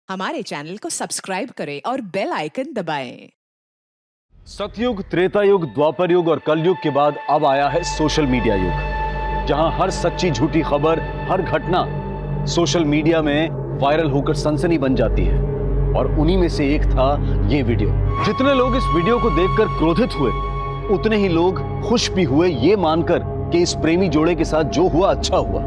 हमारे चैनल को सब्सक्राइब करें और बेल आइकन दबाएं। सतयुग, त्रेता युग, द्वापर युग और कलयुग के बाद अब आया है सोशल मीडिया युग, जहां हर सच्ची झूठी खबर, हर घटना सोशल मीडिया में वायरल होकर सनसनी बन जाती है। और उन्हीं में से एक था ये वीडियो। जितने लोग इस वीडियो को देखकर क्रोधित हुए, उतने ही लोग खुश भी हुए ये मानकर कि इस प्रेमी जोड़े के साथ जो हुआ अच्छा हुआ।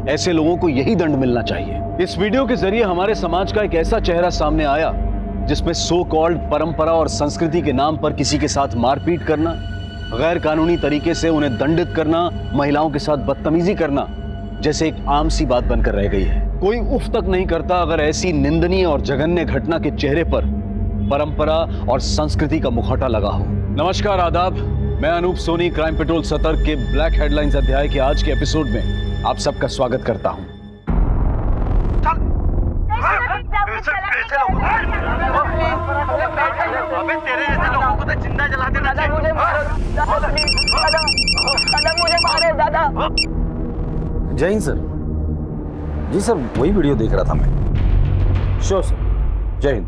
ऐसे लोगों को यही दंड मिलना चाहिए। इस वीडियो के जरिए हमारे समाज का एक ऐसा चेहरा सामने आया जिसमें सो कॉल्ड परंपरा और संस्कृति के नाम पर किसी के साथ मारपीट करना, गैर कानूनी तरीके से उन्हें दंडित करना, महिलाओं के साथ बदतमीजी करना जैसे एक आम सी बात बनकर रह गई है। कोई उफ तक नहीं करता अगर ऐसी निंदनीय और जघन्य घटना के चेहरे पर परंपरा और संस्कृति का मुखौटा लगा हो। नमस्कार, आदाब। मैं अनूप सोनी क्राइम पेट्रोल सतर्क के ब्लैक हेडलाइंस अध्याय के आज के एपिसोड में आप सबका स्वागत करता हूं। अबे तेरे ऐसे लोगों को तो जिंदा जला देना चाहिए। मुझे मारे दादा। जय हिंद सर। जी सर, वही वीडियो देख रहा था मैं। श्योर सर, जय हिंद।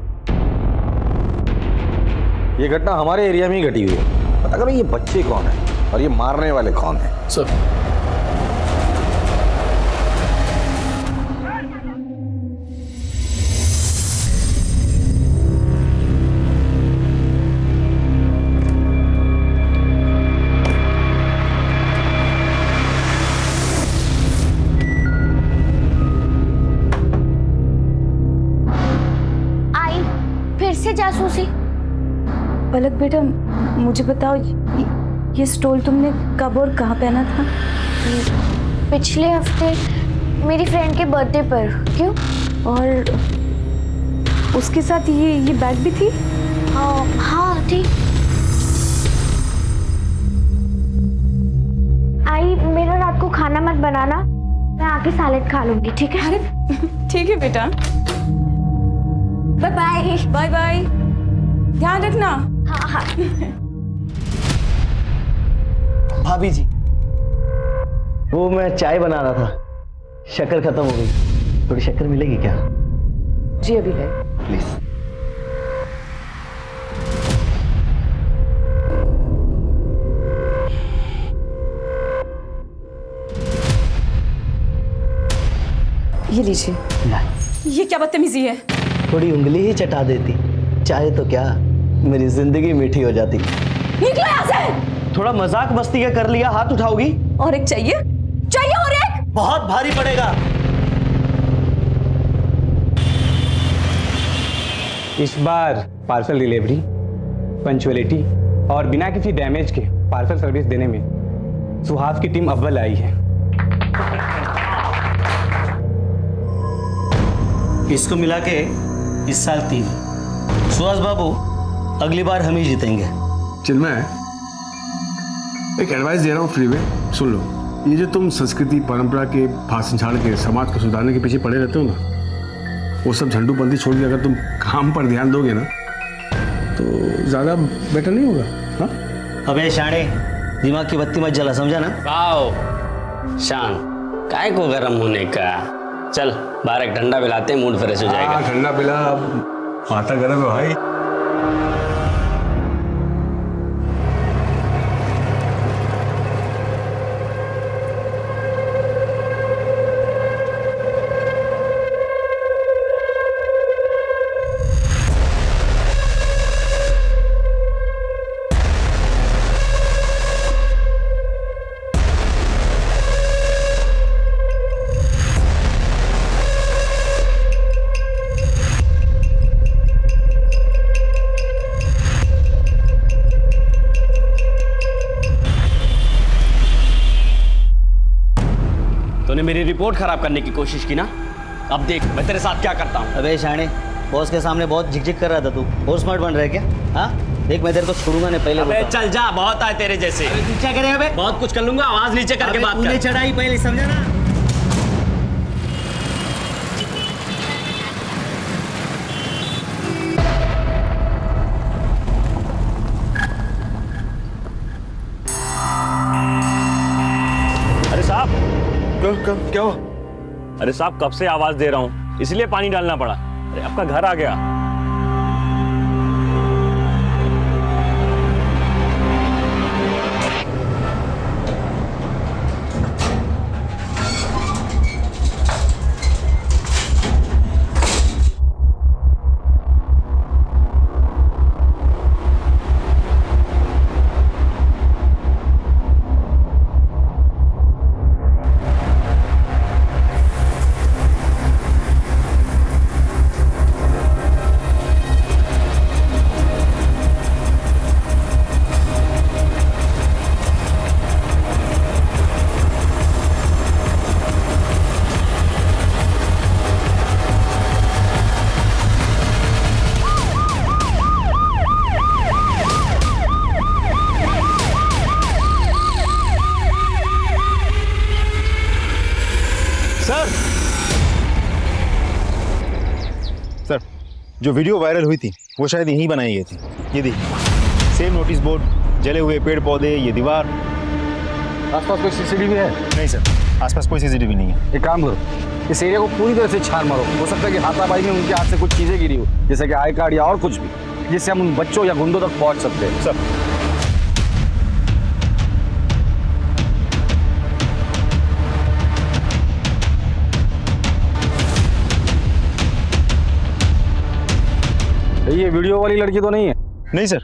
ये घटना हमारे एरिया में ही घटी हुई है। पता करो ये बच्चे कौन है और ये मारने वाले कौन है। सर से जासूसी। पलक बेटा, मुझे बताओ ये स्टोल तुमने कब और कहाँ पहना था? पिछले हफ्ते मेरी फ्रेंड के बर्थडे पर। क्यों? और उसके साथ ये बैग भी थी? हाँ थी। आई, मेरा रात को खाना मत बनाना, मैं आके सैलेड खा लूंगी, ठीक है? अरे ठीक है बेटा। Bye bye. बाय बाय, ध्यान रखना। हाँ। भाभी जी, वो मैं चाय बना रहा था, शक्कर खत्म हो गई। थोड़ी शक्कर मिलेगी क्या? जी अभी है। प्लीज। ये लीजिए। ये क्या बदतमीजी है? थोड़ी उंगली ही चटा देती, चाहे तो क्या मेरी जिंदगी मीठी हो जाती। निकलो यहाँ से। थोड़ा मजाक मस्ती का कर लिया, हाथ उठाओगी? और एक चाहिए? चाहिए और एक? बहुत भारी पड़ेगा। इस बार पार्सल डिलीवरी, पंचुअलिटी और बिना किसी डैमेज के पार्सल सर्विस देने में सुहास की टीम अव्वल आई है। इसको मिला के इस साल 3। सुहास बाबू, अगली बार हम ही जीतेंगे। चिन्मय, एक एडवाइस दे रहा हूँ फ्री में, सुन लो। ये जो तुम संस्कृति परंपरा के भाषण झाड़ के समाज को सुधारने के पीछे पड़े रहते हो ना, वो सब झंडूबंदी छोड़ के अगर तुम काम पर ध्यान दोगे ना तो ज़्यादा बेटर नहीं होगा। हाँ, अबे शाणे, दिमाग की बत्ती मत जला, समझा ना? आओ शान, काय को गरम होने का। चल बाहर एक ठंडा पिलाते हैं, मूड फ्रेश हो जाएगा। ठंडा पिला, माथा गर्म है भाई। तूने मेरी रिपोर्ट खराब करने की कोशिश की ना, अब देख मैं तेरे साथ क्या करता हूँ। अबे शाणे, बॉस के सामने बहुत झिकझिक कर रहा था तू। और स्मार्ट बन रहा है क्या? हाँ देख, मैं तेरे को छोड़ूंगा नहीं, पहले अबे चल जा, बहुत आए तेरे जैसे। तू क्या करेगा बे? बहुत कुछ कर लूंगा, आवाज नीचे करके बात कर। चढ़ाई पहले, समझा ना? क्या हुआ? अरे साहब, कब से आवाज दे रहा हूँ, इसलिए पानी डालना पड़ा। अरे आपका घर आ गया। सर, जो वीडियो वायरल हुई थी वो शायद यहीं बनाई गई थी। ये देखिए, सेम नोटिस बोर्ड, जले हुए पेड़ पौधे, ये दीवार। आसपास कोई सीसीटीवी है? नहीं सर, आसपास कोई सीसीटीवी नहीं है। एक काम करो, इस एरिया को पूरी तरह से छान मारो। हो सकता है कि हाथापाई में उनके हाथ से कुछ चीजें गिरी हो, जैसे कि आई कार्ड या और कुछ भी, जिससे हम उन बच्चों या गुंडों तक पहुंच सकते हैं। सर, ये वीडियो वाली लड़की तो नहीं है? नहीं सर,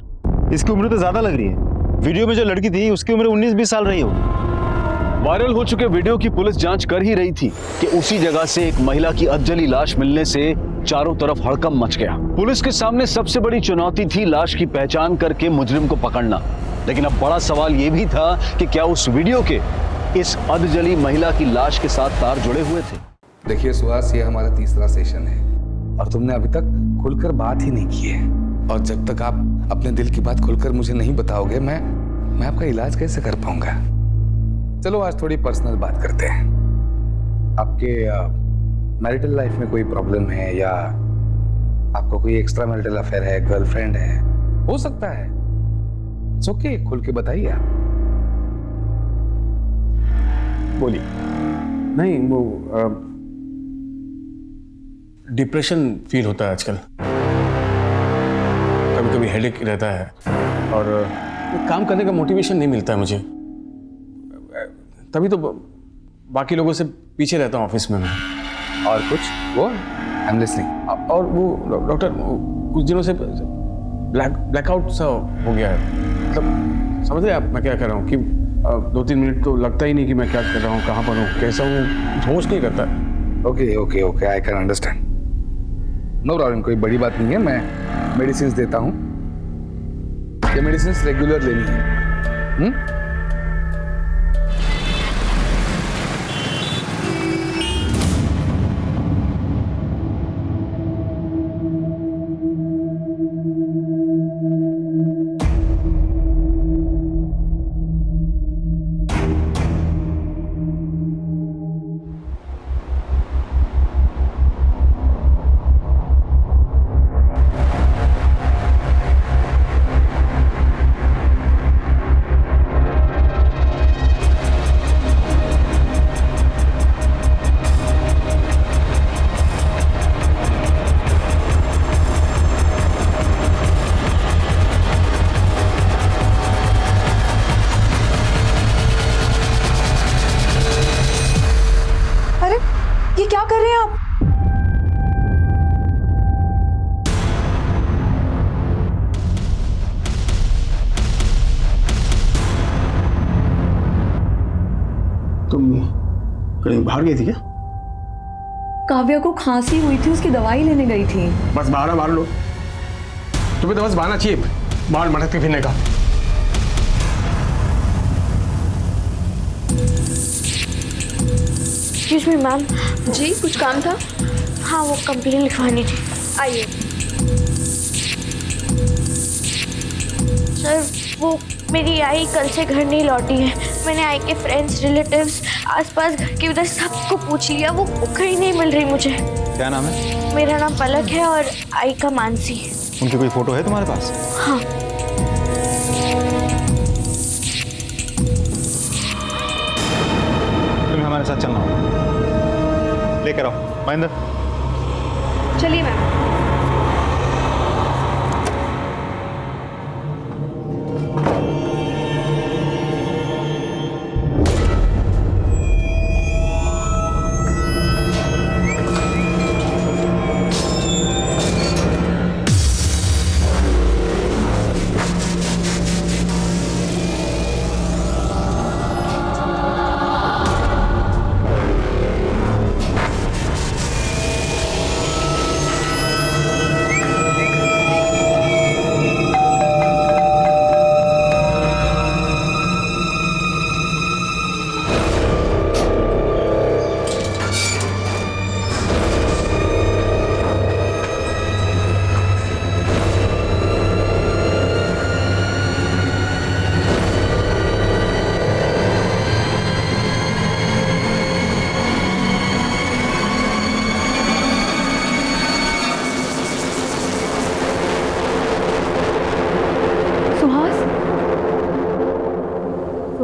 इसकी उम्र तो ज्यादा लग रही है। वीडियो में जो लड़की थी उसकी उम्र 19-20 साल रही होगी। वायरल हो चुके वीडियो की पुलिस जांच कर ही रही थी कि उसी जगह से एक महिला की अधजली लाश मिलने से चारों तरफ हड़कंप मच गया। पुलिस के सामने सबसे बड़ी चुनौती थी लाश की पहचान करके मुजरिम को पकड़ना। लेकिन अब बड़ा सवाल यह भी था कि क्या उस वीडियो के इस अधजली महिला की लाश के साथ तार जुड़े हुए थे। देखिए सुहास, ये हमारा तीसरा सेशन है और तुमने अभी तक खुलकर बात ही नहीं की है। और जब तक आप अपने दिल की बात खुलकर मुझे नहीं बताओगे, मैं आपका इलाज कैसे कर पाऊंगा। चलो आज थोड़ी पर्सनल बात करते हैं। आपके मैरिटल लाइफ में कोई प्रॉब्लम है या आपको कोई एक्स्ट्रा मैरिटल अफेयर है, गर्लफ्रेंड है? हो सकता है, इट्स ओके, खुल के बताइए आप। बोलिए। नहीं, वो डिप्रेशन फील होता है आजकल, कभी कभी हेडेक रहता है और काम करने का मोटिवेशन नहीं मिलता है मुझे। तभी तो बाकी लोगों से पीछे रहता हूँ ऑफिस में मैं। और कुछ? वो आई एम लिसनिंग। और वो डॉक्टर, कुछ दिनों से ब्लैकआउट सा हो गया है। मतलब समझ रहे आप मैं क्या कर रहा हूँ कि 2-3 मिनट तो लगता ही नहीं कि मैं क्या कर रहा हूँ, कहाँ पर हूँ, कैसा हूँ, होश नहीं करता। Okay okay okay, I can understand. No problem, कोई बड़ी बात नहीं है। मैं मेडिसिन देता हूँ, ये मेडिसिन रेगुलर लेनी है। ये क्या कर रहे हैं आप? तुम कहीं बाहर गई थी क्या? काव्या को खांसी हुई थी, उसकी दवाई लेने गई थी। बस बहाना मार लो। तुम्हें तो बस बहाना चाहिए बाहर मटक के फिरने का। Excuse me ma'am. जी, कुछ काम था? हाँ, वो कंप्लेन लिखवानी थी। आइए। सर, वो मेरी आई कल से घर नहीं लौटी है। मैंने आई के फ्रेंड्स, रिलेटिव्स, आसपास घर के उधर सबको पूछ लिया, वो कहीं नहीं मिल रही मुझे। क्या नाम है? मेरा नाम पलक है और आई का मानसी। उनकी कोई फोटो है तुम्हारे पास? हाँ। तुम्हें हमारे साथ चलना होगा। लेकर आओ महेंद्र। चलिए मैम।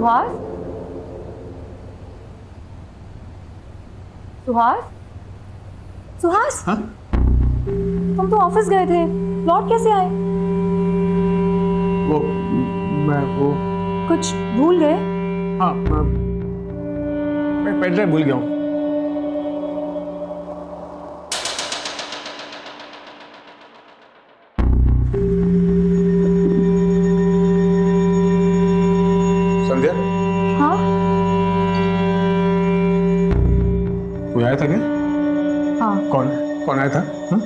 सुहास, सुहास, सुहास, हाँ? तुम तो ऑफिस गए थे, लौट कैसे आए? वो कुछ भूल गए? हाँ, मैं पेन ड्राइव भूल गया हूँ। संध्या, हाँ, कोई आया था क्या? हाँ। कौन आया था? हाँ?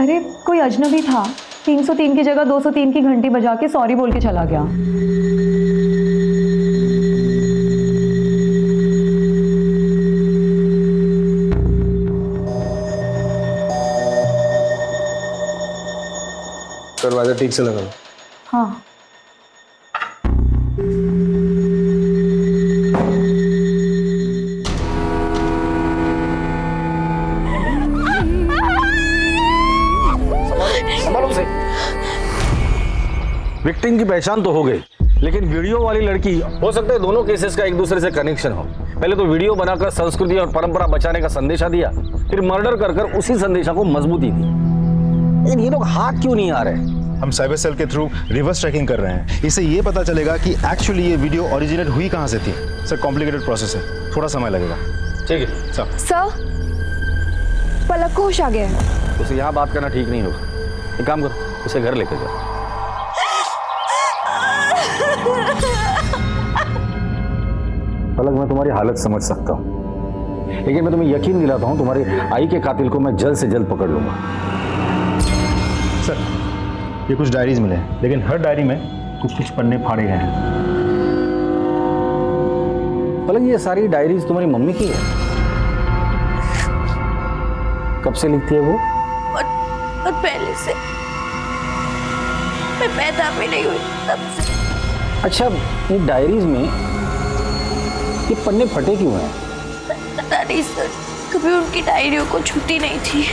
अरे कोई अजनबी था, 303 की जगह 203 की घंटी बजा के सॉरी बोल के चला गया। दरवाजा ठीक से लगा लो। हाँ, विक्टिम की पहचान तो हो गई, लेकिन वीडियो वाली लड़की, हो सकता है दोनों केसेस का एक दूसरे से कनेक्शन हो। पहले तो वीडियो बनाकर संस्कृति और परंपरा बचाने का संदेशा दिया, फिर मर्डर कर उसी संदेशा को मजबूती दी। लेकिन ये लोग हाथ क्यों नहीं आ रहे? हम साइबर सेल के थ्रू रिवर्स ट्रैकिंग कर रहे हैं। इससे ये पता चलेगा कि एक्चुअली ये वीडियो ओरिजिनेट हुई कहाँ से थी। सर कॉम्प्लिकेटेड प्रोसेस है, थोड़ा समय लगेगा। ठीक है सर। सर, पलक को होश आ गया है। उसे यहाँ बात करना ठीक नहीं होगा। एक काम करो, उसे घर लेकर जाओ। पलक, मैं तुम्हारी हालत समझ सकता हूँ, लेकिन मैं तुम्हें यकीन दिलाता हूँ तुम्हारी आई के कातिल को मैं जल्द से जल्द पकड़ लूंगा। सर ये कुछ डायरीज मिले हैं, लेकिन हर डायरी में कुछ पन्ने फाड़े गए हैं। पलक, ये सारी डायरीज तुम्हारी मम्मी की है? कब से लिखती है वो? और पहले से, मैं पैदा भी नहीं हुई तब से। अच्छा, ये डायरीज में ये पन्ने फटे क्यों हैं? पता नहीं सर, कभी उनकी डायरियों को छूटी नहीं थी।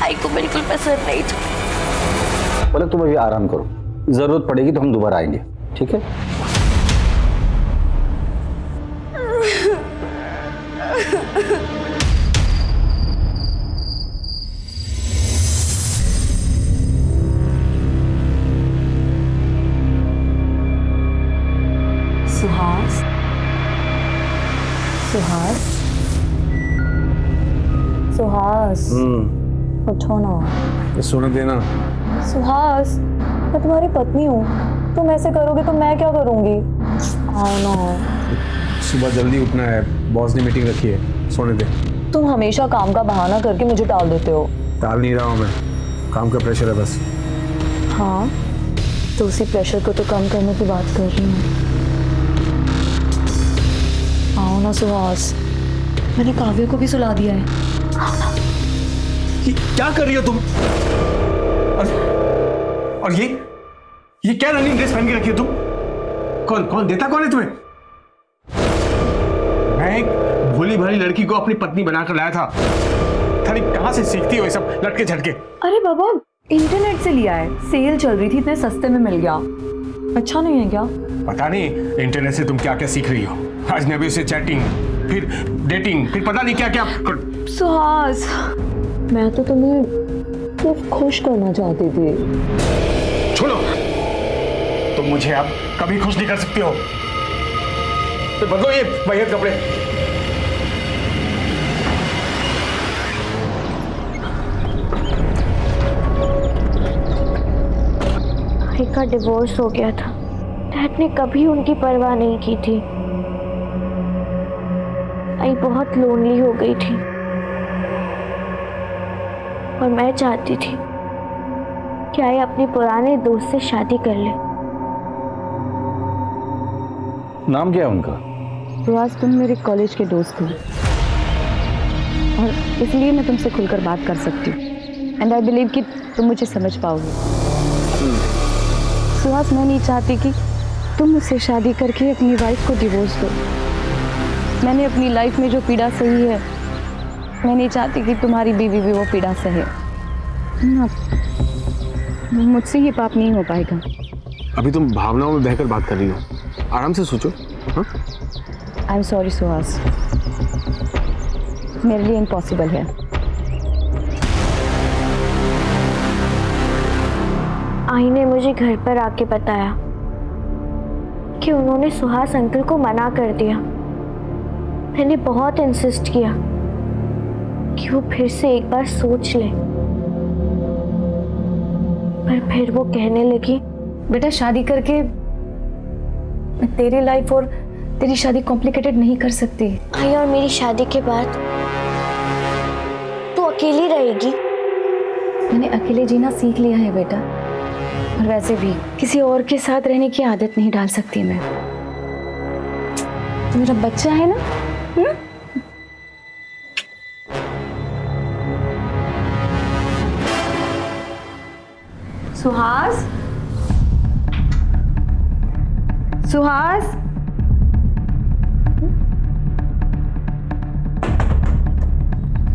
आई को बिल्कुल पसंद नहीं था। पलक, तुम अभी आराम करो, जरूरत पड़ेगी तो हम दोबारा आएंगे, ठीक है? सुहास, सुहास, सुहास, उठो ना। सोने देना। सुहास, मैं तुम्हारी पत्नी हूँ, तुम ऐसे करोगे तो मैं क्या करूँगी? आओ ना। सुबह जल्दी उठना है, बॉस ने मीटिंग रखी है, सोने दे। तुम हमेशा काम का बहाना करके मुझे टाल देते हो। टाल नहीं रहा हूँ मैं, काम का प्रेशर है बस। हाँ, तो उसी प्रेशर को तो कम करने की बात कर रही हूँ। आओ ना सुहास, मैंने काव्य को भी सुला दिया है। क्या कर रही हो तुम? और ये क्या रनिंग ड्रेस पहन के रखी हो तुम? कौन देता कौन है तुम्हें? मैं एक भोली भाली लड़की को अपनी पत्नी बनाकर लाया था। थारी कहां से सीखती हो ये सब लटके झटके? अरे बाबा, इंटरनेट से लिया है, सेल चल रही थी, इतने सस्ते में मिल गया। अच्छा नहीं है क्या? पता नहीं इंटरनेट से तुम क्या क्या सीख रही हो। अजनबी से चैटिंग, फिर डेटिंग, फिर पता नहीं क्या क्या। सुहास, मैं तो तुम्हें सिर्फ खुश करना चाहती थी। छोड़ो, तुम मुझे अब कभी खुश नहीं कर सकती हो। तो बदलो ये वहीयत कपड़े। आई का डिवोर्स हो गया था। डैड ने कभी उनकी परवाह नहीं की थी। आई बहुत लोनली हो गई थी और मैं चाहती थी कि आई अपने पुराने दोस्त से शादी कर ले। नाम क्या है उनका? सुहास, तुम मेरे कॉलेज के दोस्त हो और इसलिए मैं तुमसे खुलकर बात कर सकती हूँ। एंड आई बिलीव कि तुम मुझे समझ पाओगे। सुहास, मैं नहीं चाहती कि तुम मुझसे शादी करके अपनी वाइफ को डिवोर्स दो। मैंने अपनी लाइफ में जो पीड़ा सही है, मैं नहीं चाहती कि तुम्हारी बीवी भी वो पीड़ा सहे। मुझसे ये पाप नहीं हो पाएगा। अभी तुम भावनाओं में बहकर बात कर रही हो, आराम से सोचो। आई एम सॉरी सुहास, मेरे लिए इम्पॉसिबल है। आई ने मुझे घर पर आके बताया कि उन्होंने सुहास अंकल को मना कर दिया। मैंने बहुत इंसिस्ट किया कि वो फिर से एक बार सोच ले, पर फिर वो कहने लगी, बेटा शादी करके मैं तेरी लाइफ और तेरी शादी कॉम्प्लिकेटेड नहीं कर सकती। आई और मेरी शादी के बाद तू अकेली रहेगी। मैंने अकेले जीना सीख लिया है बेटा, और वैसे भी किसी और के साथ रहने की आदत नहीं डाल सकती मैं। तो मेरा बच्चा है ना। सुहास, सुहास,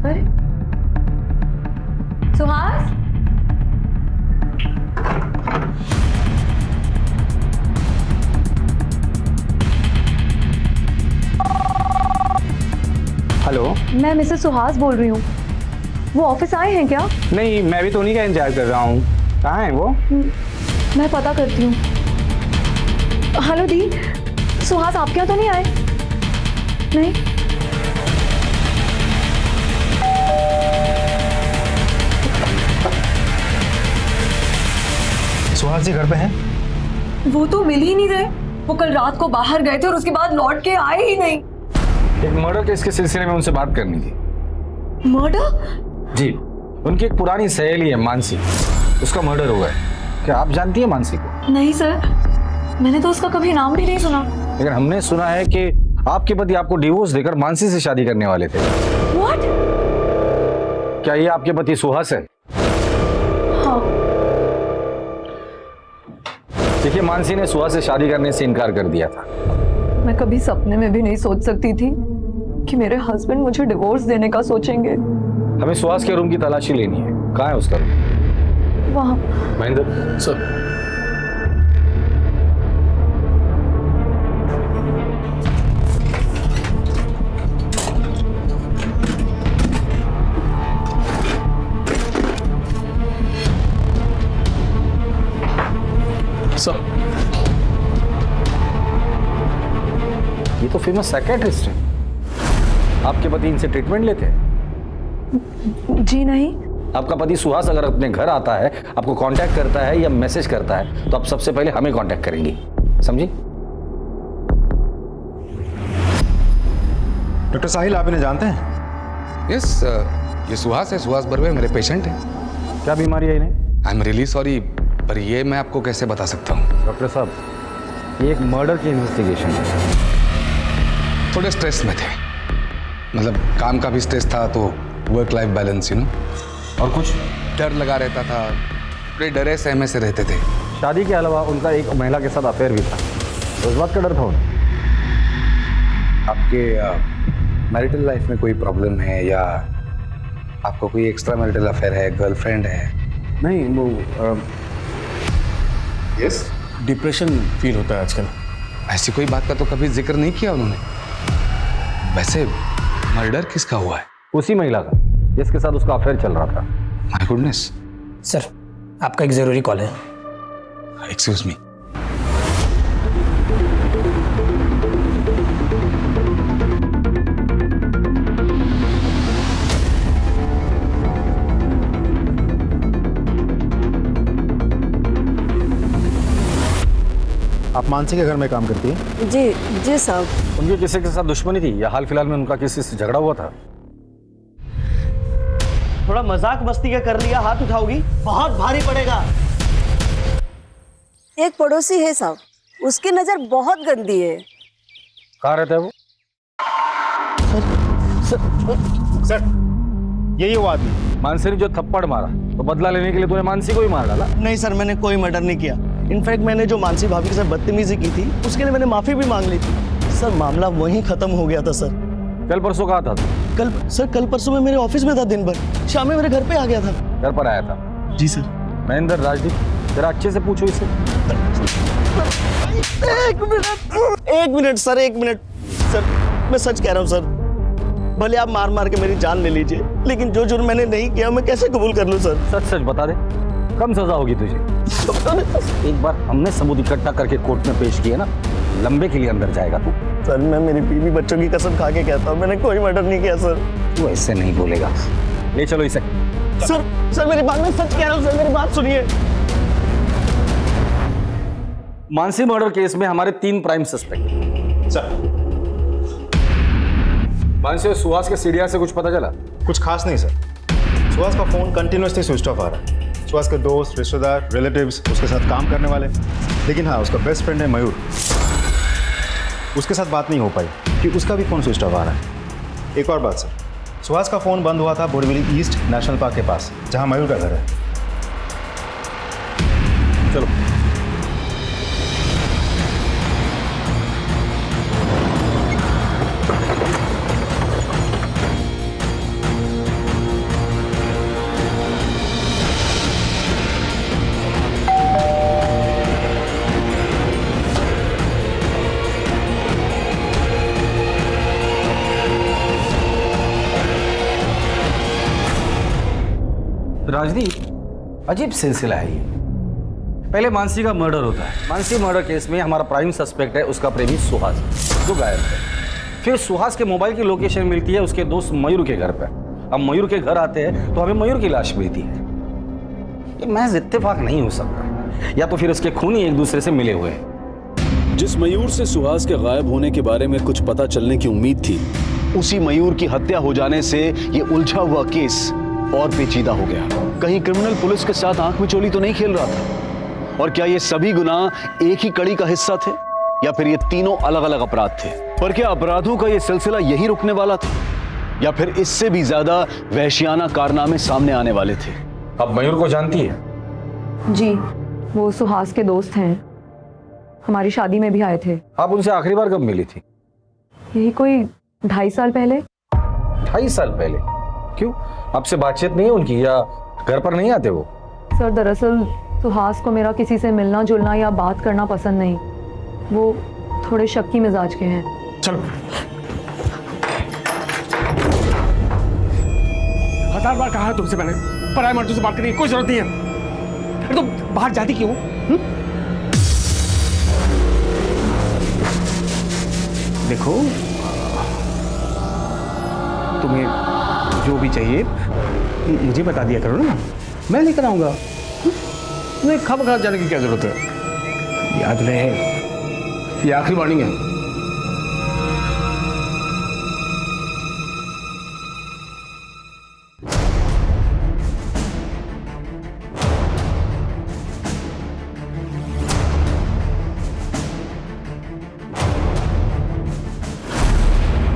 अरे सुहास, हेलो। मैं मिसेस सुहास बोल रही हूँ। वो ऑफिस आए हैं क्या? नहीं, मैं भी तो उन्हीं का इंतजार कर रहा हूँ। कहाँ है वो? मैं पता करती हूँ। हेलो दी, सुहास आपके यहाँ तो नहीं आए? नहीं। सुहास जी घर पे हैं? वो तो मिल ही नहीं रहे। वो कल रात को बाहर गए थे और उसके बाद लौट के आए ही नहीं। एक मर्डर केस के सिलसिले में उनसे बात करनी थी। मर्डर? जी, उनकी एक पुरानी सहेली है मानसी, उसका मर्डर हुआ है। क्या आप जानती है मानसी को? नहीं सर, मैंने तो उसका कभी नाम भी नहीं सुना। लेकिन हमने सुना है कि आपके पति आपको डिवोर्स देकर मानसी से शादी करने वाले थे। What? क्या ये आपके पति सुहास है? हाँ। देखिए, मानसी ने सुहास से शादी करने से इनकार कर दिया था। मैं कभी सपने में भी नहीं सोच सकती थी कि मेरे हस्बैंड मुझे डिवोर्स देने का सोचेंगे। हमें सुहास के रूम की तलाशी लेनी है। कहाँ है उसका रूम? वहाँ। महेंद्र सर। सर, ये तो फेमस साइकियाट्रिस्ट है। आपके पति इनसे ट्रीटमेंट लेते हैं? जी नहीं। आपका पति सुहास अगर अपने घर आता है, आपको कांटेक्ट करता है या मैसेज करता है, तो आप सबसे पहले हमें कांटेक्ट करेंगी, समझी? डॉक्टर साहिल, आप इन्हें जानते हैं? यस, ये सुहास है, सुहास बर्वे मेरे पेशेंट हैं। क्या बीमारी है इन्हें? आई एम रियली सॉरी, पर ये मैं आपको कैसे बता सकता हूँ? डॉक्टर साहब, ये एक मर्डर की इन्वेस्टिगेशन है। थोड़े स्ट्रेस में थे, मतलब काम का भी स्ट्रेस था, तो work life balance, you know. और कुछ? डर लगा रहता था, बड़े डरे सहमे से रहते थे। शादी के अलावा उनका एक महिला के साथ अफेयर भी था, तो इस बात का डर था उन्हें। आपके मैरिटल लाइफ में कोई प्रॉब्लम है, या आपको कोई एक्स्ट्रा मैरिटल अफेयर है, गर्लफ्रेंड है? नहीं, वो यस, डिप्रेशन फील होता है आजकल। ऐसी कोई बात का तो कभी जिक्र नहीं किया उन्होंने। वैसे मर्डर किसका हुआ है? उसी महिला का जिसके साथ उसका अफेयर चल रहा था। My goodness. सर, आपका एक जरूरी कॉल है। Excuse me. आप मानसी के घर में काम करती हैं? जी जी साहब। उनकी किसी के साथ दुश्मनी थी या हाल फिलहाल में उनका किसी से झगड़ा हुआ था? थोड़ा मजाक मस्ती का कर लिया, हाथ उठाओगी बहुत भारी पड़ेगा। एक पड़ोसी है साहब, उसकी नजर बहुत गंदी है। कहाँ रहता है वो? सर, यही वो आदमी। मानसी ने जो थप्पड़ मारा, तो बदला लेने के लिए तूने मानसी को ही मार डाला? नहीं सर, मैंने कोई मर्डर नहीं किया। इनफैक्ट मैंने जो मानसी भाभी के साथ बदतमीजी की थी, उसके लिए मैंने माफी भी मांग ली थी। सर, मामला वहीं खत्म हो गया था सर। कल परसों कहाँ था? कल परसों में मेरे ऑफिस में था दिन भर, शाम में मेरे घर पे आ गया था। घर पर आया था? जी सर। महेंद्र, राजदीप, जरा अच्छे से पूछो इसे। एक मिनट सर, एक मिनट सर, मैं सच कह रहा हूँ सर। भले आप मार मार के मेरी जान ले लीजिए, लेकिन जो जुर्म मैंने नहीं किया मैं कैसे कबूल कर लूँ सर? सच सच बता दे, कम सजा होगी तुझे। एक बार हमने सबूत इकट्ठा करके कोर्ट में पेश किए ना, लंबे के लिए अंदर जाएगा तू। सर मैं मेरी बीवी बच्चों की कसम खा के कहता हूँ, मैंने कोई मर्डर नहीं किया सर। तू ऐसे नहीं बोलेगा। ले चलो इसे। सर मेरी बात, मैं सच कह रहा हूँ सर, मेरी बात सुनिए। मानसी मर्डर केस में हमारे 3 प्राइम सस्पेक्ट। सर मानसी और सुहास के सीडीआर से कुछ पता चला? कुछ खास नहीं सर। सुहास का फोन कंटिन्यूसली स्विच ऑफ आ रहा है। सुहास के दोस्त, रिश्तेदार, रिलेटिव्स, उसके साथ काम करने वाले, लेकिन हाँ उसका बेस्ट फ्रेंड है मयूर, उसके साथ बात नहीं हो पाई कि उसका भी फोन स्विच ऑफ आ रहा है। एक और बात सर, सुहास का फोन बंद हुआ था बोरीवली ईस्ट नेशनल पार्क के पास, जहाँ मयूर का घर है। चलो। राजदीप, अजीब सिलसिला है ये। पहले मानसी का मर्डर होता है। मानसी मर्डर केस में हमारा प्राइम सस्पेक्ट है उसका प्रेमी सुहास, जो गायब है। फिर सुहास के मोबाइल की लोकेशन मिलती है उसके दोस्त मयूर के घर पर। अब मयूर के घर आते हैं तो हमें मयूर की लाश मिलती है। ये महज इत्तेफाक नहीं हो सकता, या तो फिर उसके खूनी एक दूसरे से मिले हुए हैं। जिस मयूर से सुहास के गायब होने के बारे में कुछ पता चलने की उम्मीद थी, उसी मयूर की हत्या हो जाने से ये उलझा हुआ केस और पेचीदा हो गया। कहीं क्रिमिनल पुलिस के साथ आंख में चोली तो नहीं खेल रहा था? और क्या ये सभी गुनाह एक ही कड़ी का हिस्सा थे, या फिर ये तीनों अलग अलग अपराध थे? पर क्या अपराधों का ये सिलसिला यही रुकने वाला था, या फिर इससे भी ज्यादा वहशियाना कारनामे सामने आने वाले थे? अब मयूर को जानती है? जी, वो सुहास के दोस्त हैं, हमारी शादी में भी आए थे। आप उनसे आखिरी बार कब मिली थी? यही कोई 2.5 साल पहले। 2.5 साल पहले? क्यों, आपसे बातचीत नहीं है उनकी, या घर पर नहीं आते वो? सर दरअसल सुहास को मेरा किसी से मिलना जुलना या बात करना पसंद नहीं। वो थोड़े शक्की मिजाज के हैं। चलो। 1000 बार कहा है तुमसे मैंने, पराये मर्दों से बात करने की कोई जरूरत नहीं है। अरे तुम बाहर जाती क्यों? देखो, तुम्हें जो भी चाहिए मुझे बता दिया करो ना, मैं लेकर आऊंगा। तुम्हें खब खा जाने की क्या जरूरत है? याद रहे, ये आखिरी वार्निंग है।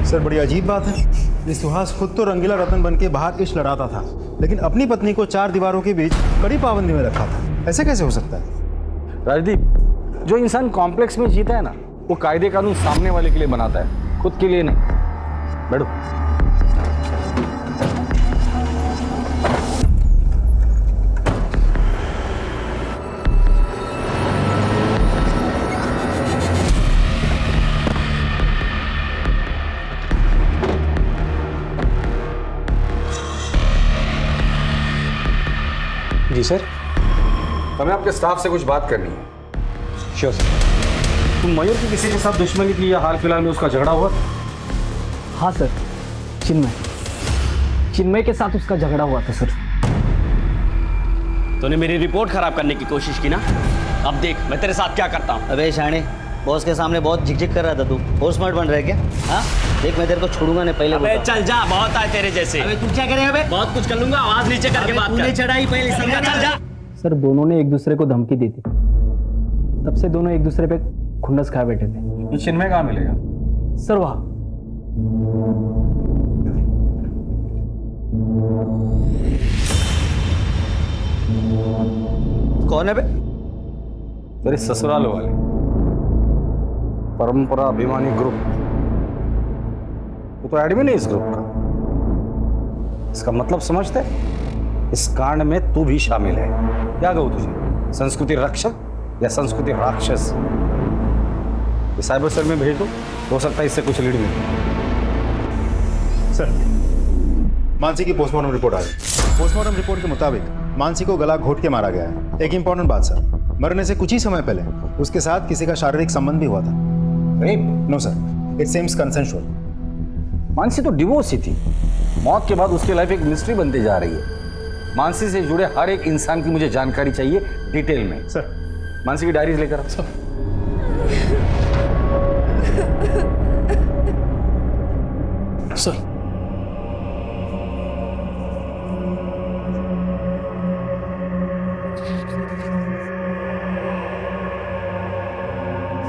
सर बड़ी अजीब बात है, ये सुहास खुद तो रंगीला रतन बन के बाहर इश्क लड़ाता था, लेकिन अपनी पत्नी को 4 दीवारों के बीच कड़ी पाबंदी में रखा था। ऐसे कैसे हो सकता है? राजदीप, जो इंसान कॉम्प्लेक्स में जीता है ना, वो कायदे कानून सामने वाले के लिए बनाता है, खुद के लिए नहीं। बैठो। जी सर। हमें आपके स्टाफ से कुछ बात करनी है। Sure sir. तुम मयूर की किसी के साथ दुश्मनी थी या हाल फिलहाल में उसका झगड़ा हुआ? हाँ सर, चिन्मय के साथ उसका झगड़ा हुआ था सर। तूने मेरी रिपोर्ट खराब करने की कोशिश की ना, अब देख मैं तेरे साथ क्या करता हूँ। अबे शाणे, बॉस के सामने बहुत झिकझिक कर रहा था तू। और स्मार्ट बन रहा है क्या? हाँ देख, मैं तेरे को छोड़ूंगा नहीं, पहले अबे चल जा, बहुत आए तेरे जैसे। अबे तू क्या करेगा? अबे बहुत कुछ कर लूंगा, आवाज नीचे करके बात कर। चढ़ाई पहले, समझा? चल जा। सर दोनों ने एक दूसरे को धमकी दी थी, तब से दोनों एक दूसरे पे खुंडस खाए बैठे थे। ये चिन्मय कहाँ मिलेगा? सर वहाँ कौन है बे? तेरे ससुराल वाले, परंपरा अभिमानी ग्रुप। वो तो एडमिन है इस ग्रुप का। इसका मतलब समझते? इस कांड में तू भी शामिल है। क्या कहूँ तुझे? संस्कृति रक्षक या संस्कृति राक्षस? ये साइबर सेल में भेज दो, हो सकता है इससे कुछ लीड मिले। सर, मानसी की पोस्टमार्टम रिपोर्ट आ गई। पोस्टमार्टम रिपोर्ट के मुताबिक मानसी को गला घोट के मारा गया है। एक इंपॉर्टेंट बात सर, मरने से कुछ ही समय पहले उसके साथ किसी का शारीरिक संबंध भी हुआ था। Rape? No sir, it seems consensual. Mansi तो डिवोर्स ही थी। मौत के बाद उसकी लाइफ एक मिस्ट्री बनती जा रही है। मानसी से जुड़े हर एक इंसान की मुझे जानकारी चाहिए डिटेल में। सर, मानसी की डायरीज लेकर आओ। सर,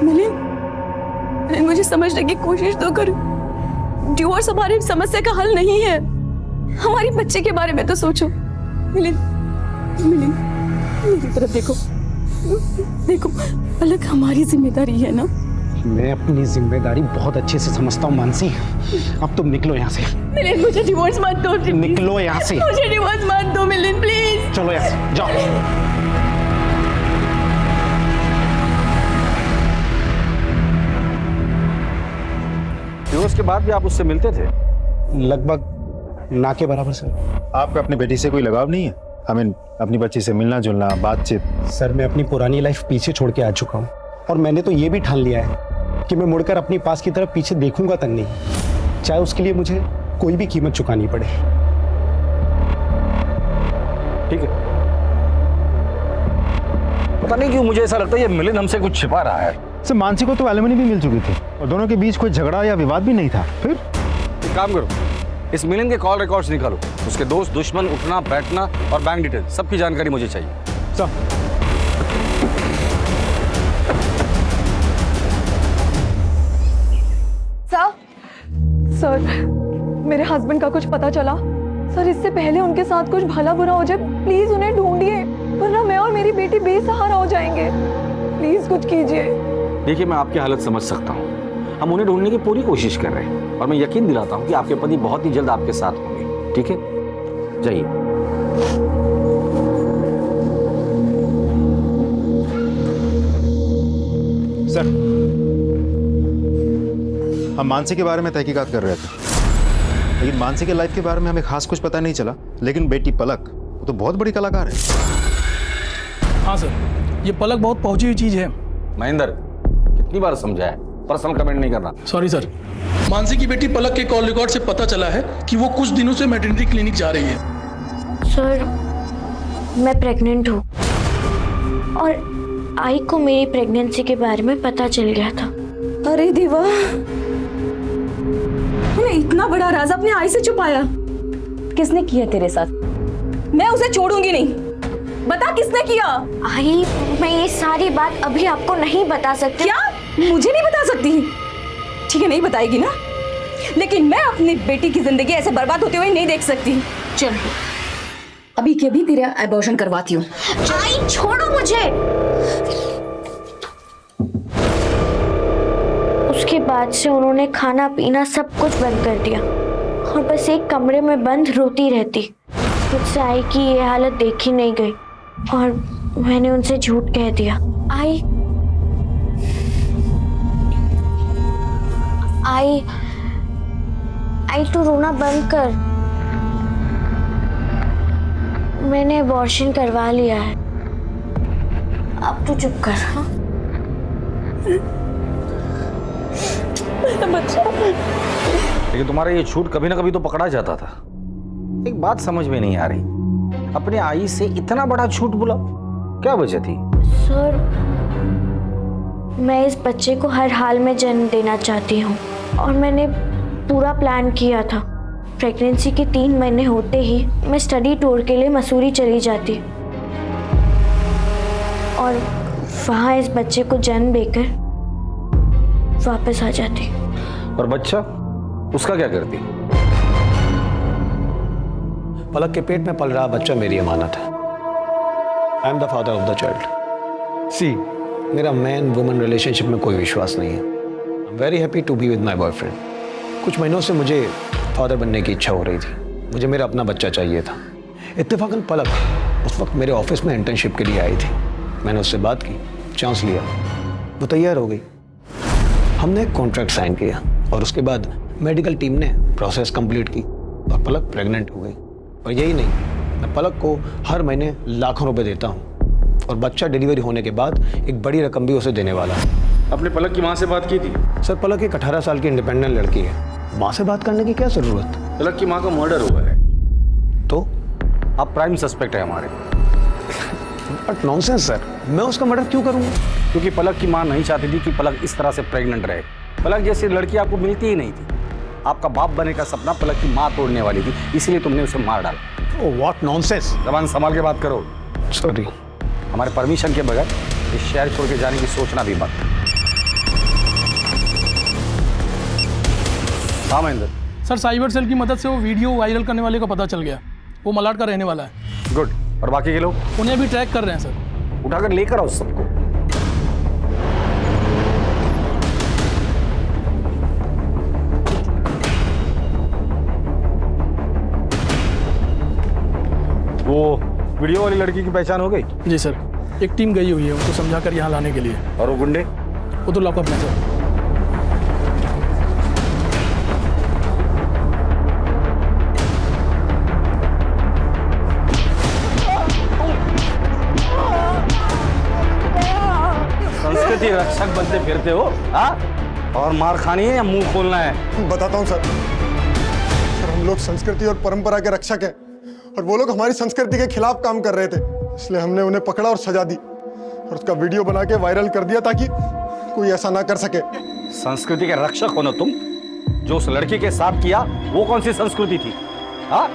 मिलिंद, मुझे समझने की कोशिश तो कर। डिवोर्स हमारी समस्या का हल नहीं है। हमारी बच्चे के बारे में तो सोचो। मिलिंद, मिलिंद, मेरी तरफ देखो, देखो, पलक हमारी जिम्मेदारी है ना। मैं अपनी जिम्मेदारी बहुत अच्छे से समझता हूँ मानसी। अब तुम निकलो यहाँ से। मिलिंद, मुझे डिवोर्स मत दो। निकलो यहाँ से। मुझे डिवोर्स मत दो मिलिंद, प्लीज। चलो यहाँ से, जाओ। डिवोर्स के बाद भी आप उससे मिलते थे? लगभग ना के बराबर सर। आपका अपनी बेटी से कोई लगाव नहीं है? आई मीन, अपनी बच्ची से मिलना जुलना, बातचीत? सर, मैं अपनी पुरानी लाइफ पीछे छोड़ के आ चुका हूँ और मैंने तो ये भी ठान लिया है कि मैं मुड़कर अपनी पास की तरफ पीछे देखूंगा तक नहीं, चाहे उसके लिए मुझे कोई भी कीमत चुकानी पड़े। ठीक है। पता नहीं क्यों मुझे ऐसा लगता है ये मिलिंद हमसे कुछ छिपा रहा है। सर, मानसी को तो एलिमनी भी मिल चुकी थी और दोनों के बीच कोई झगड़ा या विवाद भी नहीं था। फिर एक काम करो, इस मिलिंद के कॉल रिकॉर्ड्स निकालो। उसके दोस्त, दुश्मन, उठना बैठना और बैंक डिटेल सबकी जानकारी मुझे चाहिए। सर, सर, मेरे हस्बैंड का कुछ पता चला? सर, इससे पहले उनके साथ कुछ भला बुरा हो जाए, प्लीज उन्हें ढूंढिए, वरना मैं और मेरी बेटी बेसहारा हो जाएंगे। प्लीज कुछ कीजिए। देखिए, मैं आपकी हालत समझ सकता हूँ। हम उन्हें ढूंढने की पूरी कोशिश कर रहे हैं और मैं यकीन दिलाता हूँ कि आपके पति बहुत ही जल्द आपके साथ होंगे। ठीक है, जाइए। सर, हम मानसी के बारे में तहकीकात कर रहे थे, लेकिन मानसी के लाइफ के बारे में हमें खास कुछ पता नहीं चला। लेकिन बेटी पलक, वो तो बहुत बड़ी कलाकार है। हाँ सर, ये पलक बहुत पहुंची हुई चीज है। महेंद्र, कितनी बार समझाया, पर्सनल कमेंट नहीं करना। Sorry sir. मानसी की बेटी पलक के कॉल रिकॉर्ड से पता चला है कि वो कुछ दिनों से मैटरनिटी क्लिनिक जा रही है। सर, मैं प्रेग्नेंट हूँ और आई को मेरी प्रेगनेंसी के बारे में पता चल गया था। अरे देवा, तूने इतना बड़ा राज अपने आई से छुपाया। किसने किया तेरे साथ? मैं उसे छोड़ूंगी नहीं। बता किसने किया? आई, मैं ये सारी बात अभी आपको नहीं बता सकती। क्या? मुझे नहीं बता सकती? ठीक है, नहीं बताएगी ना, लेकिन मैं अपनी बेटी की जिंदगी ऐसे बर्बाद होते हुए नहीं देख सकती। चल, अभी के अभी तेरा एबॉर्शन करवाती हूँ। आई, छोड़ो मुझे। उसके बाद से उन्होंने खाना पीना सब कुछ बंद कर दिया और बस एक कमरे में बंद रोती रहती। मुझसे आई की ये हालत देखी नहीं गई और मैंने उनसे झूठ कह दिया। आई तू रोना बंद कर। मैंने अबॉर्शन करवा लिया है, अब तू चुप कर। हाँ? लेकिन तुम्हारा ये झूठ कभी ना कभी तो पकड़ा जाता था। एक बात समझ में नहीं आ रही, अपने आई से इतना बड़ा झूठ बोला, क्या वजह थी? सर, मैं इस बच्चे को हर हाल में जन्म देना चाहती हूँ और मैंने पूरा प्लान किया था। प्रेगनेंसी के 3 महीने होते ही मैं स्टडी टूर के लिए मसूरी चली जाती और वहाँ इस बच्चे को जन्म देकर वापस आ जाती। और बच्चा, उसका क्या करती? पलक के पेट में पल रहा बच्चा मेरी अमानत है। I am the father of the child. See, मेरा मैन वुमन रिलेशनशिप में कोई विश्वास नहीं है। I am very happy to be with my boyfriend. कुछ महीनों से मुझे फादर बनने की इच्छा हो रही थी। मुझे मेरा अपना बच्चा चाहिए था। इत्तेफाकन पलक उस वक्त मेरे ऑफिस में इंटर्नशिप के लिए आई थी। मैंने उससे बात की, चांस लिया, वो तैयार हो गई। हमने एक कॉन्ट्रैक्ट साइन किया और उसके बाद मेडिकल टीम ने प्रोसेस कंप्लीट की और पलक प्रेग्नेंट हो गई। और यही नहीं, मैं पलक को हर महीने लाखों रुपए देता हूँ और बच्चा डिलीवरी होने के बाद एक बड़ी रकम भी उसे देने वाला है। अपने पलक की माँ से बात की थी? सर, पलक एक 18 साल की इंडिपेंडेंट लड़की है, माँ से बात करने की क्या जरूरत? पलक की माँ का मर्डर हुआ है तो आप प्राइम सस्पेक्ट है हमारे। बट नॉनसेंस सर, मैं उसका मर्डर क्यों करूँगा? क्योंकि पलक की माँ नहीं चाहती थी कि पलक इस तरह से प्रेग्नेंट रहे। पलक जैसी लड़की आपको मिलती ही नहीं थी। आपका बाप बने का सपना पलक की माँ तोड़ने वाली थी, इसलिए तुमने उसे मार डाला। Oh what nonsense. जबान संभाल के बात करो। सॉरी। हमारे परमिशन के बगैर इस शहर छोड़ के जाने की सोचना भी मत। हाँ महेंद्र। सर, साइबर सेल की मदद से वो वीडियो वायरल करने वाले का पता चल गया। वो मलाड का रहने वाला है। गुड। और बाकी के लोग? उन्हें भी ट्रैक कर रहे हैं सर। उठाकर लेकर आओ सबको। वो वीडियो वाली लड़की की पहचान हो गई? जी सर, एक टीम गई हुई है उनको समझाकर यहाँ लाने के लिए। और वो गुंडे? वो तो लॉकअप में सर। संस्कृति रक्षक बनते फिरते हो, हाँ? और मार खानी है या मुंह खोलना है? बताता हूँ सर। हम लोग संस्कृति और परंपरा के रक्षक हैं और वो लोग हमारी संस्कृति के खिलाफ काम कर रहे थे, इसलिए हमने उन्हें पकड़ा और सजा दी और उसका वीडियो बना के वायरल कर दिया ताकि कोई ऐसा ना कर सके। संस्कृति के रक्षक हो ना तुम? जो उस लड़की के साथ किया वो कौन सी संस्कृति थी, हाँ?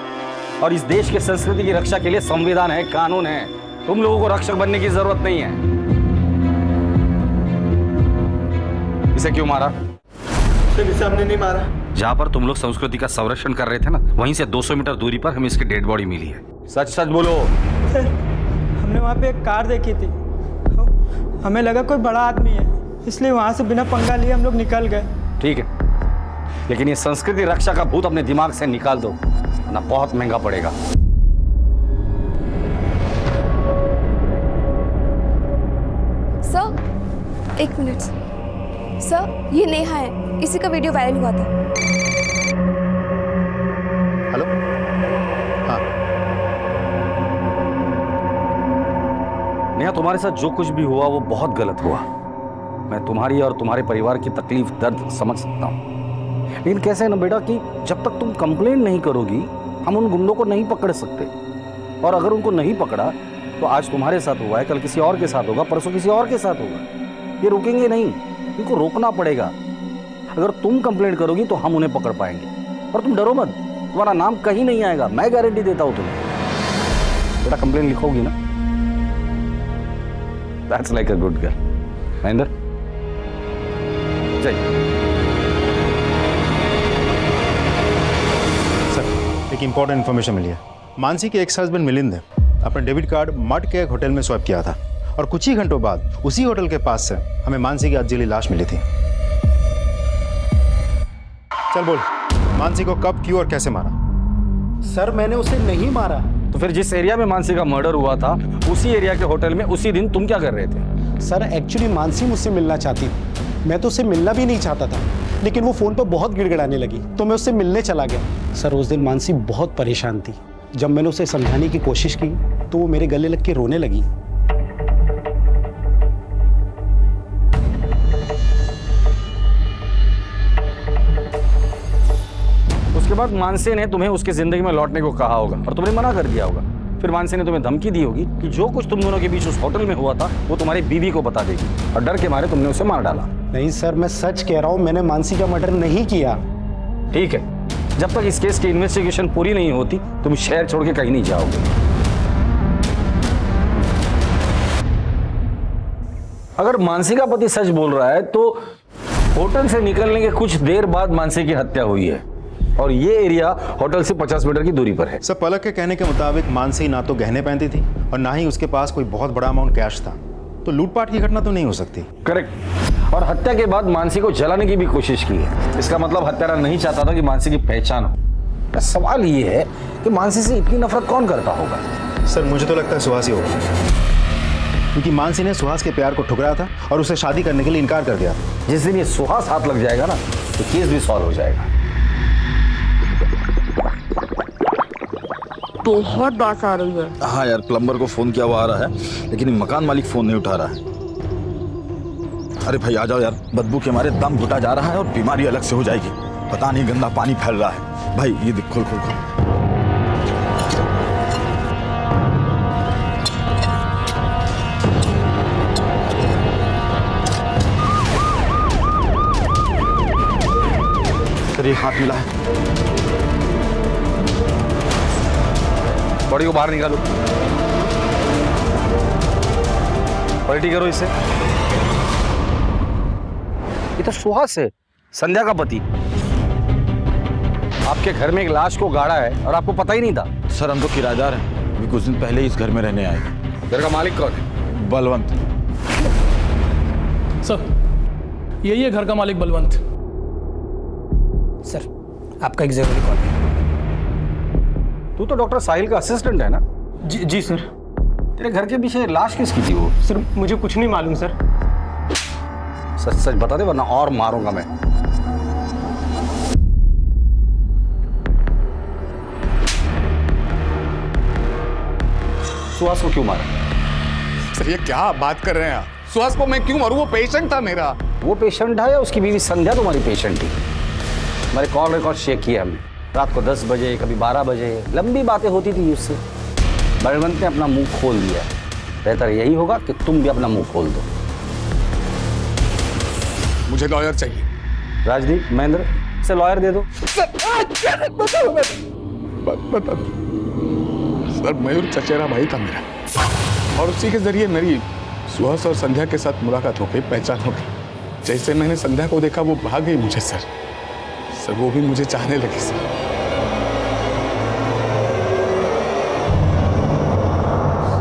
और इस देश के संस्कृति की रक्षा के लिए संविधान है, कानून है। तुम लोगों को रक्षक बनने की जरूरत नहीं है। इसे क्यों मारा? इसे हमने नहीं मारा। जहाँ पर तुम लोग संस्कृति का संरक्षण कर रहे थे ना, वहीं से 200 मीटर दूरी पर हमें इसकी डेड बॉडी मिली है। सच सच बोलो। हमने वहाँ पे एक कार देखी थी, हमें लगा कोई बड़ा आदमी है, इसलिए वहाँ से बिना पंगा लिए हम लोग निकल गए। ठीक है, लेकिन ये संस्कृति रक्षा का भूत अपने दिमाग से निकाल दो, वरना बहुत महंगा पड़ेगा। सर, एक मिनट सर, ये नेहा है, इसी का वीडियो वायरल हुआ था। हेलो। हाँ। नेहा, तुम्हारे साथ जो कुछ भी हुआ वो बहुत गलत हुआ। मैं तुम्हारी और तुम्हारे परिवार की तकलीफ दर्द समझ सकता हूँ, लेकिन कैसे है ना बेटा कि जब तक तुम कंप्लेंट नहीं करोगी हम उन गुंडों को नहीं पकड़ सकते। और अगर उनको नहीं पकड़ा तो आज तुम्हारे साथ हुआ है, कल किसी और के साथ होगा, परसों किसी और के साथ होगा। ये रुकेंगे नहीं, इनको रोकना पड़ेगा। अगर तुम कंप्लेंट करोगी तो हम उन्हें पकड़ पाएंगे। और तुम डरो मत, तुम्हारा नाम कहीं नहीं आएगा, मैं गारंटी देता हूं तुम्हें। बेटा कंप्लेंट लिखोगी ना? That's like a good girl. Mahendra चल। सर, एक इंपॉर्टेंट इन्फॉर्मेशन मिली है। मानसी के एक्स हस्बैंड मिलिंद ने अपना डेबिट कार्ड मड के एक होटल में स्वैप किया था और कुछ ही घंटों बाद उसी होटल के पास से हमें मानसी की अधजली लाश मिली थी। चल बोल, मानसी को कब, क्यों और कैसे मारा? सर, मैंने उसे नहीं मारा। तो फिर जिस एरिया में मानसी का मर्डर हुआ था उसी एरिया के होटल में उसी दिन तुम क्या कर रहे थे? सर, एक्चुअली मानसी मुझसे मिलना चाहती थी, मैं तो उससे मिलना भी नहीं चाहता था, लेकिन वो फोन पर बहुत गिड़गिड़ाने लगी तो मैं उससे मिलने चला गया। सर, उस दिन मानसी बहुत परेशान थी। जब मैंने उसे समझाने की कोशिश की तो वो मेरे गले लग के रोने लगी। उसके बाद मानसी ने तुम्हें उसकी जिंदगी में लौटने को कहा होगा और तुमने मना कर दिया होगा। फिर मानसी ने तुम्हें धमकी दी होगी कि जो कुछ तुम दोनों के बीच उस होटल में हुआ था वो तुम्हारी बीवी को बता देगी, और डर के मारे तुमने उसे मार डाला। नहीं सर, मैं सच कह रहा हूँ, मैंने मानसी का मर्डर नहीं किया। ठीक है, जब तक इस केस की इन्वेस्टिगेशन पूरी नहीं होती तुम शहर छोड़ के कहीं नहीं जाओगे। अगर मानसी का पति सच बोल रहा है तो होटल से निकलने के कुछ देर बाद मानसी की हत्या हुई है और ये एरिया होटल से 50 मीटर की दूरी पर है। सर, पलक के कहने के मुताबिक मानसी ना तो गहने पहनती थी और ना ही उसके पास कोई बहुत बड़ा अमाउंट कैश था, तो लूटपाट की घटना तो नहीं हो सकती। करेक्ट। और हत्या के बाद मानसी को जलाने की भी कोशिश की है। इसका मतलब हत्यारा नहीं चाहता था कि मानसी की पहचान हो। सवाल ये है कि मानसी से इतनी नफरत कौन करता होगा? सर, मुझे तो लगता है सुहास ही होगा। क्योंकि मानसी ने सुहास के प्यार को ठुकराया था और उसे शादी करने के लिए इनकार कर दिया था। जिस दिन ये सुहास हाथ लग जाएगा ना तो केस भी सॉल्व हो जाएगा। बहुत बात आ रही है। हाँ यार, प्लम्बर को फोन किया हुआ आ रहा है, लेकिन मकान मालिक फोन नहीं उठा रहा है। अरे भाई आ जाओ यार, बदबू के हमारे दम घुटा जा रहा है और बीमारी अलग से हो जाएगी। पता नहीं गंदा पानी फैल रहा है। भाई ये देख, खोल खोल खोल। तेरे हाथ मिला है। बॉडी को बाहर निकालो, पलटी करो इसे। ये तो सुहास है, संध्या का पति। आपके घर में एक लाश को गाड़ा है और आपको पता ही नहीं था? सर हम तो किराएदार हैं, अभी कुछ दिन पहले ही इस घर में रहने आए। घर का मालिक कौन है? बलवंत। सर यही है घर का मालिक बलवंत। सर आपका एक जरूरी कॉल है। तू तो डॉक्टर साहिल का असिस्टेंट है ना? जी सर। तेरे घर के पीछे लाश किसकी थी वो? सर मुझे कुछ नहीं मालूम सर। सच सच बता दे वरना और मारूंगा मैं। सुहास को क्यों मारा? सर ये क्या बात कर रहे हैं आप? सुहास को मैं क्यों मारूं? वो पेशेंट था मेरा। वो पेशेंट है या उसकी बीवी संध्या तुम्हारी पेशेंट थी? हमारे कॉल रिकॉर्ड चेक किया हमने। रात को 10 बजे, कभी 12 बजे लंबी बातें होती थी उससे। बलवंत ने अपना मुंह खोल दिया। बेहतर यही होगा कि तुम भी अपना मुंह खोल दो। मुझे लॉयर चाहिए। राजदीप, महेंद्र से लॉयर दे दो। सर मयूर चचेरा भाई था मेरा, और उसी के जरिए मेरी सुहास और संध्या के साथ मुलाकात हो गई, पहचान हो गई। जैसे मैंने संध्या को देखा वो भाग गई मुझे सर वो भी मुझे चाहने लगी सर।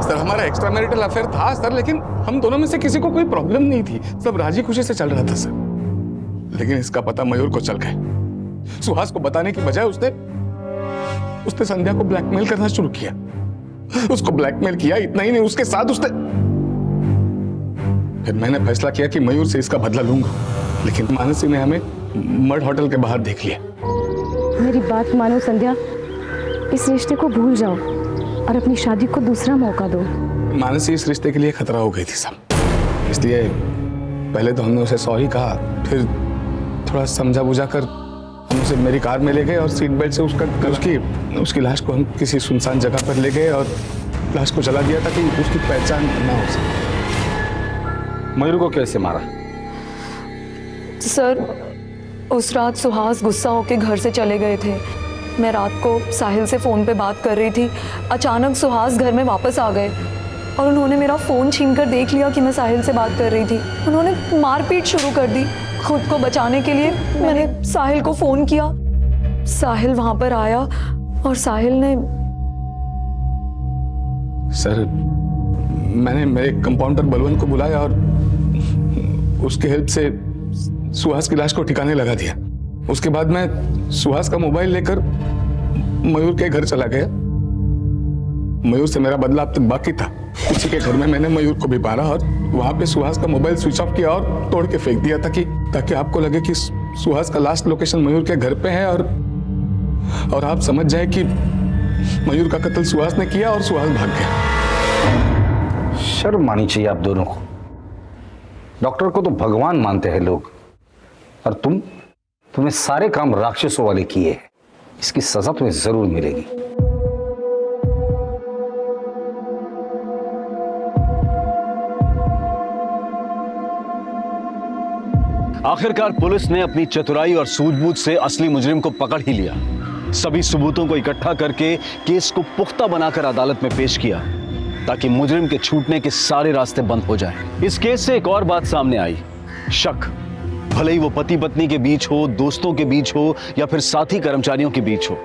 सर हमारा एक्स्ट्रा मैरिटल अफेयर था सर, लेकिन हम दोनों में से किसी को कोई प्रॉब्लम नहीं थी। सब राजी खुशी से चल रहा था सर। लेकिन इसका पता मयूर को चल गया। सुहास को बताने की बजाय उसने संध्या को ब्लैकमेल करना शुरू किया। उसको ब्लैकमेल किया, इतना ही नहीं उसके साथ उसने। फिर मैंने फैसला किया कि मयूर से इसका बदला लूंगा, लेकिन मानसी ने हमें मड होटल के बाहर देख लिया। मेरी बात मानो संध्या, इस रिश्ते को भूल जाओ और अपनी शादी को दूसरा मौका दो। मानसी इस रिश्ते के लिए खतरा हो गई थी सब, इसलिए पहले तो हमने उसे सॉरी कहा, फिर थोड़ा समझा बुझा कर हम उसे मेरी कार में ले गए और सीट बेल्ट से उसकी लाश को हम किसी सुनसान जगह पर ले गए और लाश को जला दिया ताकि उसकी पहचान ना हो सके। मयूर को कैसे मारा? सर उस रात सुहास गुस्सा होकर घर से चले गए थे। मैं रात को साहिल से फ़ोन पे बात कर रही थी। अचानक सुहास घर में वापस आ गए और उन्होंने मेरा फ़ोन छीनकर देख लिया कि मैं साहिल से बात कर रही थी। उन्होंने मारपीट शुरू कर दी। खुद को बचाने के लिए मैंने साहिल को फ़ोन किया। साहिल वहाँ पर आया और साहिल ने सर मैंने मेरे कंपाउंडर बलवंत को बुलाया और उसकी हेल्प से सुहास की लाश को ठिकाने लगा दिया। उसके बाद मैं सुहास का मोबाइल लेकर मयूर के घर चला गया। मयूर से मेरा बदला अब तक बाकी था। उसी के घर में मैंने मयूर को भी मारा और वहां पे सुहास का मोबाइल स्विच ऑफ किया और तोड़ के फेंक दिया ताकि आपको लगे कि सुहास का लास्ट लोकेशन मयूर के घर पे है और आप समझ जाए कि मयूर का कत्ल सुहास ने किया और सुहास भाग गया। शर्म आनी चाहिए आप दोनों को। डॉक्टर को तो भगवान मानते हैं लोग, और तुमने सारे काम राक्षसों वाले किए हैं। इसकी सजा तुम्हें जरूर मिलेगी। आखिरकार पुलिस ने अपनी चतुराई और सूझबूझ से असली मुजरिम को पकड़ ही लिया। सभी सबूतों को इकट्ठा करके केस को पुख्ता बनाकर अदालत में पेश किया ताकि मुजरिम के छूटने के सारे रास्ते बंद हो जाएं। इस केस से एक और बात सामने आई, शक। भले ही वो पति पत्नी के बीच हो, दोस्तों के बीच हो या फिर साथी कर्मचारियों के बीच हो,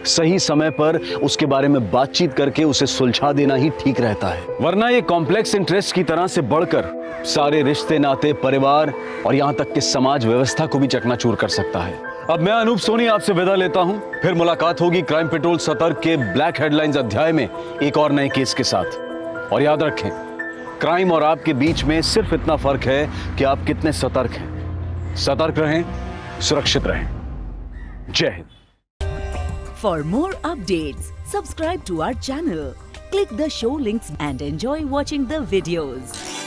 सही समय पर उसके बारे में बातचीत करके उसे सुलझा देना ही ठीक रहता है। वरना ये कॉम्प्लेक्स इंटरेस्ट की तरह से बढ़कर सारे रिश्ते, नाते, परिवार और यहां तक कि समाज व्यवस्था को भी चकनाचूर कर सकता है। अब मैं अनूप सोनी आपसे विदा लेता हूं। फिर मुलाकात होगी क्राइम पेट्रोल सतर्क के ब्लैक हेडलाइंस अध्याय में एक और नए केस के साथ। और याद रखें, क्राइम और आपके बीच में सिर्फ इतना फर्क है कि आप कितने सतर्क हैं। सतर्क रहें, सुरक्षित रहें। जय Hind. For more updates, subscribe to our channel, click the show links and enjoy watching the videos.